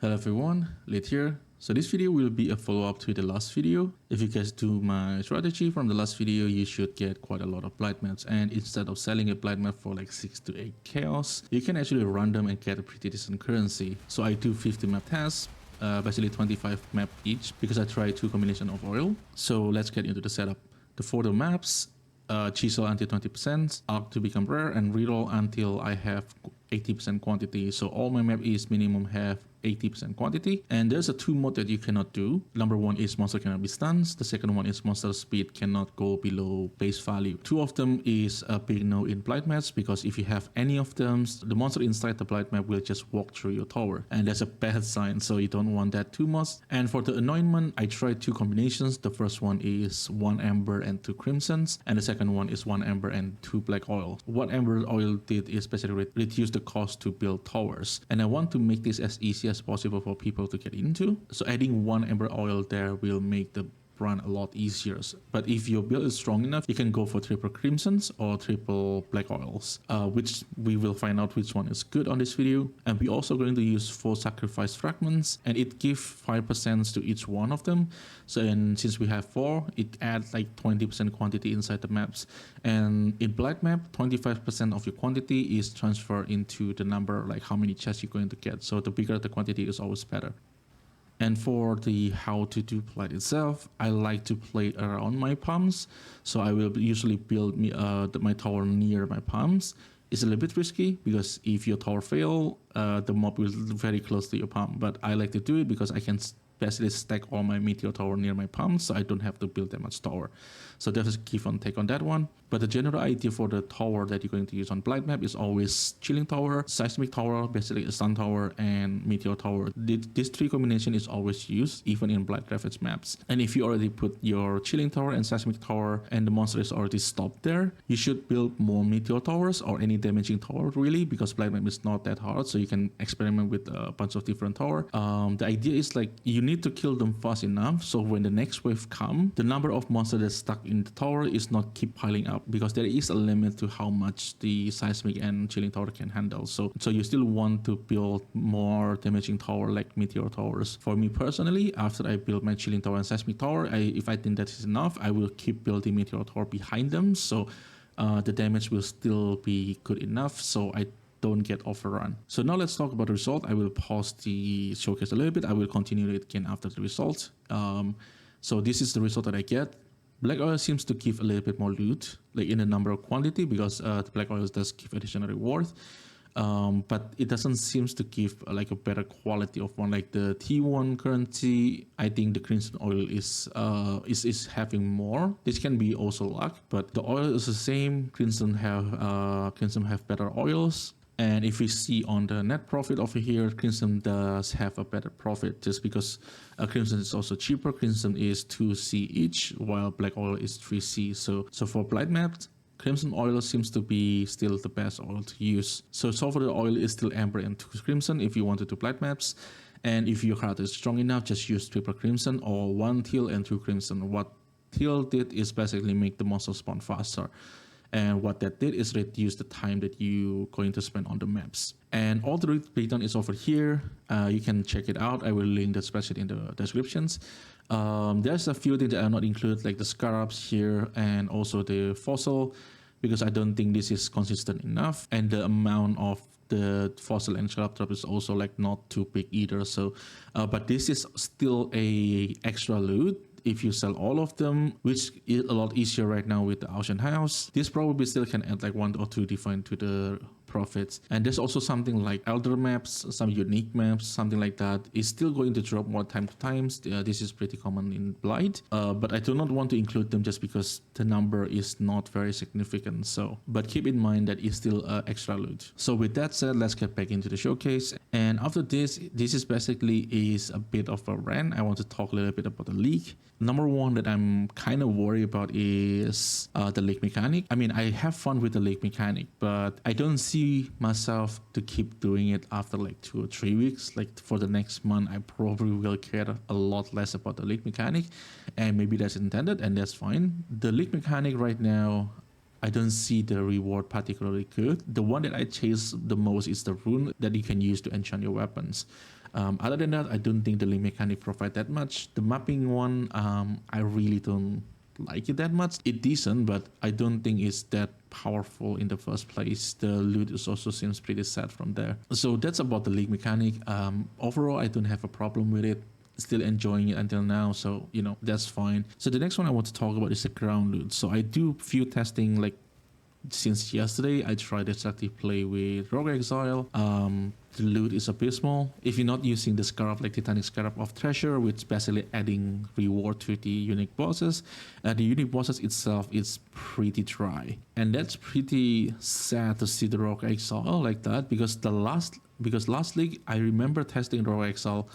Hello everyone, Lit here. So this video will be a follow-up to the last video. If you guys do my strategy from the last video, you should get quite a lot of Blight maps, and instead of selling a Blight map for like 6 to 8 chaos, you can actually run them and get a pretty decent currency. So I do 50 map tests, basically 25 map each, because I try 2 combination of oil. So let's get into the setup. The photo maps, chisel until 20%, arc to become rare, and reroll until I have 80% quantity. So all my map is minimum have 80% quantity. And there's a 2 mode that you cannot do. Number 1 is monster cannot be stunned. The second one is monster speed cannot go below base value. 2 of them is a big no in Blight maps, because if you have any of them, the monster inside the Blight map will just walk through your tower, and that's a bad sign, so you don't want that too much. And for the anointment, I tried 2 combinations. The first one is 1 amber and 2 crimsons, and the second one is 1 amber and 2 black oil. What amber oil did is basically reduce the cost to build towers, and I want to make this as easy as possible for people to get into. So adding 1 amber oil there will make the run a lot easier. But if your build is strong enough, you can go for triple crimsons or triple black oils, which we will find out which one is good on this video. And we're also going to use 4 sacrifice fragments, and it gives 5% to each one of them. So and since we have 4, it adds like 20% quantity inside the maps. And in Blight map, 25% of your quantity is transferred into the number, like how many chests you're going to get. So the bigger the quantity is always better. And for the how to do Blight itself, I like to play around my palms. So I will usually build my tower near my palms. It's a little bit risky because if your tower fail, the mob will very close to your palm. But I like to do it because I can basically stack all my meteor tower near my palms, so I don't have to build that much tower. So there's a give and take on that one. But the general idea for the tower that you're going to use on Blight map is always chilling tower, seismic tower, basically a stun tower, and meteor tower. This 3 combination is always used even in Blight Ravage maps. And if you already put your chilling tower and seismic tower and the monster is already stopped there, you should build more meteor towers or any damaging tower really, because Blight map is not that hard, so you can experiment with a bunch of different tower. The idea is like you need to kill them fast enough so when the next wave come, the number of monsters that's stuck in the tower is not keep piling up, because there is a limit to how much the seismic and chilling tower can handle. So you still want to build more damaging tower like meteor towers. For me personally, after I build my chilling tower and seismic tower, if I think that is enough, I will keep building meteor tower behind them, so the damage will still be good enough so I don't get overrun. So now let's talk about the result. I will pause the showcase a little bit. I will continue it again after the result. So this is the result that I get. Black oil seems to give a little bit more loot, like in the number of quantity, because the black oil does give additional reward. But it doesn't seem to give like a better quality of one. Like the T1 currency, I think the crimson oil is having more. This can be also luck, but the oil is the same. Crimson have better oils. And if we see on the net profit over here, Crimson does have a better profit just because Crimson is also cheaper. Crimson is 2C each, while Black Oil is 3C. So for Blight maps, Crimson oil seems to be still the best oil to use. So sulfur oil is still amber and 2 crimson if you want to do Blight maps. And if your card is strong enough, just use triple crimson or 1 teal and 2 crimson. What teal did is basically make the monster spawn faster. And what that did is reduce the time that you're going to spend on the maps. And all the breakdown is over here. You can check it out. I will link the spreadsheet in the descriptions. There's a few things that are not included, like the scarabs here and also the fossil, because I don't think this is consistent enough. And the amount of the fossil and scarab drop is also like not too big either. So, but this is still a extra loot if you sell all of them, which is a lot easier right now with the auction house. This probably still can add like 1 or 2 different to the profits. And there's also something like elder maps, some unique maps, something like that is still going to drop more time to times. This is pretty common in Blight, but I do not want to include them just because the number is not very significant. So, but keep in mind that it's still extra loot. So with that said, let's get back into the showcase. And after this is basically a bit of a rant. I want to talk a little bit about the leak. Number 1 that I'm kind of worried about is the leak mechanic. I mean, I have fun with the leak mechanic, but I don't see myself to keep doing it after like 2 or 3 weeks. Like for the next month, I probably will care a lot less about the leak mechanic, and maybe that's intended and that's fine. The leak mechanic right now, I don't see the reward particularly good. The one that I chase the most is the rune that you can use to enchant your weapons. Other than that, I don't think the link mechanic provide that much. The mapping one, I really don't like it that much. It's decent, but I don't think it's that powerful in the first place. The loot is also seems pretty sad from there. So that's about the league mechanic. Overall, I don't have a problem with it. Still enjoying it until now, so that's fine. So the next one I want to talk about is the ground loot. So I do few testing, like since yesterday. I tried destructive play with Rogue Exile. The loot is abysmal. If you're not using the Scarab, like Titanic Scarab of Treasure, which basically adding reward to the unique bosses, the unique bosses itself is pretty dry. And that's pretty sad to see the Rogue Exile like that, because last league, I remember testing Rogue Exile,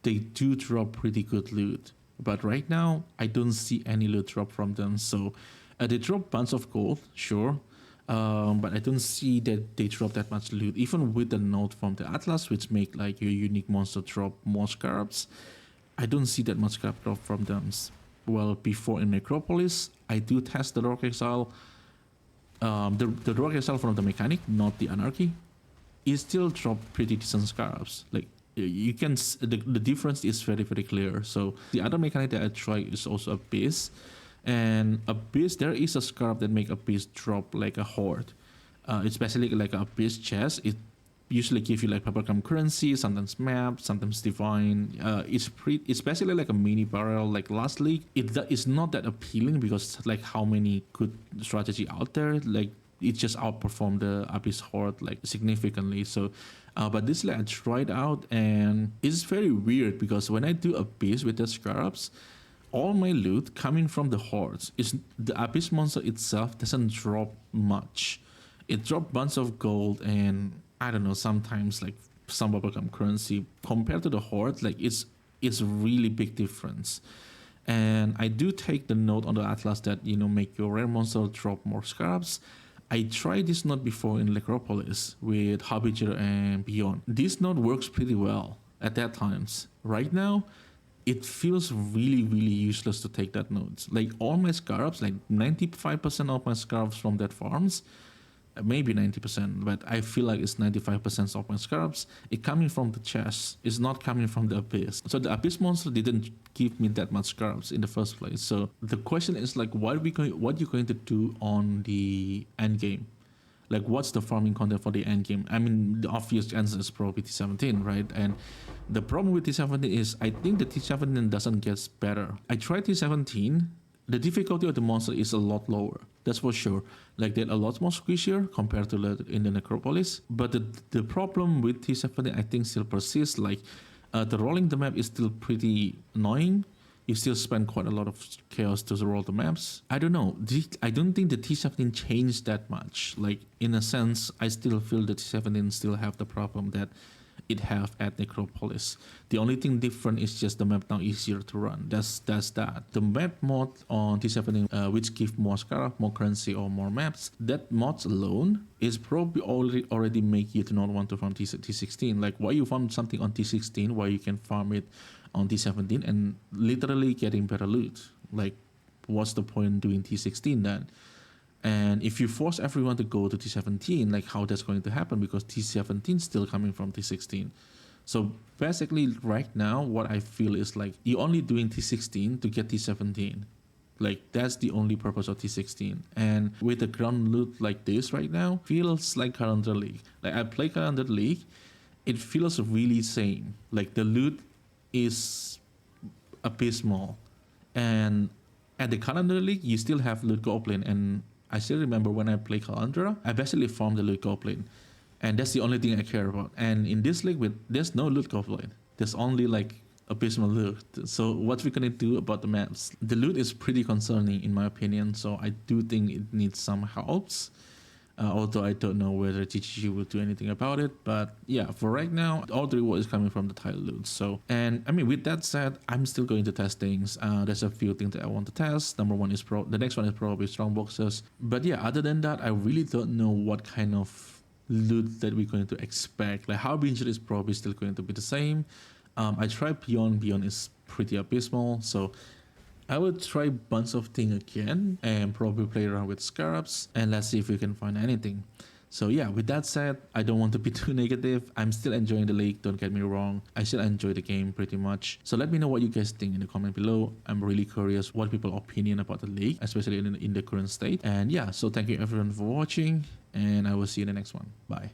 they do drop pretty good loot. But right now, I don't see any loot drop from them. So they drop bunch of gold, sure. But I don't see that they drop that much loot, even with the note from the Atlas, which make like your unique monster drop more scarabs. I don't see that much scarab drop from them. Well, before in Necropolis, I do test the Rogue Exile. The Rogue Exile from the mechanic, not the Anarchy, it still drop pretty decent scarabs. Like you can, the difference is very clear. So the other mechanic that I try is also Abyss. And Abyss, there is a scarab that make Abyss drop like a horde. It's basically like a Abyss chest. It usually give you like Purple currency, sometimes map, sometimes divine. It's basically like a mini barrel like last league. It's not that appealing because like how many good strategy out there, like it just outperformed the Abyss horde like significantly. So but this league I tried out, and it's very weird because when I do Abyss with the scarabs, all my loot coming from the hordes. Is the Abyss monster itself doesn't drop much. It drops bunch of gold and I don't know, sometimes like some bubblegum currency. Compared to the horde, like it's really big difference. And I do take the note on the Atlas that make your rare monster drop more scarabs. I tried this node before in Necropolis with Harbinger and Beyond. This node works pretty well at that times. Right now, it feels really useless to take that nodes. Like all my scarabs, like 95% of my scarabs from that farms, maybe 90%, but I feel like it's 95% of my scarabs. It coming from the chest. It's not coming from the Abyss. So the Abyss monster didn't give me that much scarabs in the first place. So the question is like, what you going to do on the end game? Like what's the farming content for the end game? I mean, the obvious answer is probably T17, right? And the problem with T17 is I think the T17 doesn't get better. I tried T17, the difficulty of the monster is a lot lower. That's for sure. Like they're a lot more squishier compared to in the Necropolis. But the problem with T17 I think still persists. Like the rolling the map is still pretty annoying. You still spend quite a lot of chaos to roll the maps. I don't know. I don't think the T17 changed that much. Like in a sense, I still feel the T17 still have the problem that it have at Necropolis. The only thing different is just the map now easier to run. That's that. The map mod on T17, which give more scarab, more currency, or more maps, that mods alone is probably already make you to not want to farm T16. Like why you farm something on T16 where you can farm it on T17 and literally getting better loot. Like what's the point doing T16 then? And if you force everyone to go to T17, like how that's going to happen, because T17 is still coming from T16. So basically right now, what I feel is like you're only doing T16 to get T17. Like that's the only purpose of T16. And with the ground loot like this right now, feels like Calendar League. Like I play Calendar League, it feels really same. Like the loot is abysmal. And at the Calendar League, you still have loot goblin, and I still remember when I play Calandra, I basically farmed the loot goblin, and that's the only thing I care about. And in this league, there's no loot goblin. There's only like abysmal loot. So what we gonna do about the maps? The loot is pretty concerning in my opinion. So I do think it needs some helps. Although I don't know whether GGG will do anything about it. But yeah, for right now, all the reward is coming from the tile loot. So, and I mean, with that said, I'm still going to test things. There's a few things that I want to test. Number one is the next one is probably strong boxes. But yeah, other than that, I really don't know what kind of loot that we're going to expect. Like Harbinger is probably still going to be the same. I tried Beyond. Beyond is pretty abysmal. So I will try a bunch of things again and probably play around with scarabs and let's see if we can find anything. So yeah, with that said, I don't want to be too negative. I'm still enjoying the league, don't get me wrong. I still enjoy the game pretty much. So let me know what you guys think in the comment below. I'm really curious what people's opinion about the league, especially in the current state. And yeah, so thank you everyone for watching, and I will see you in the next one. Bye.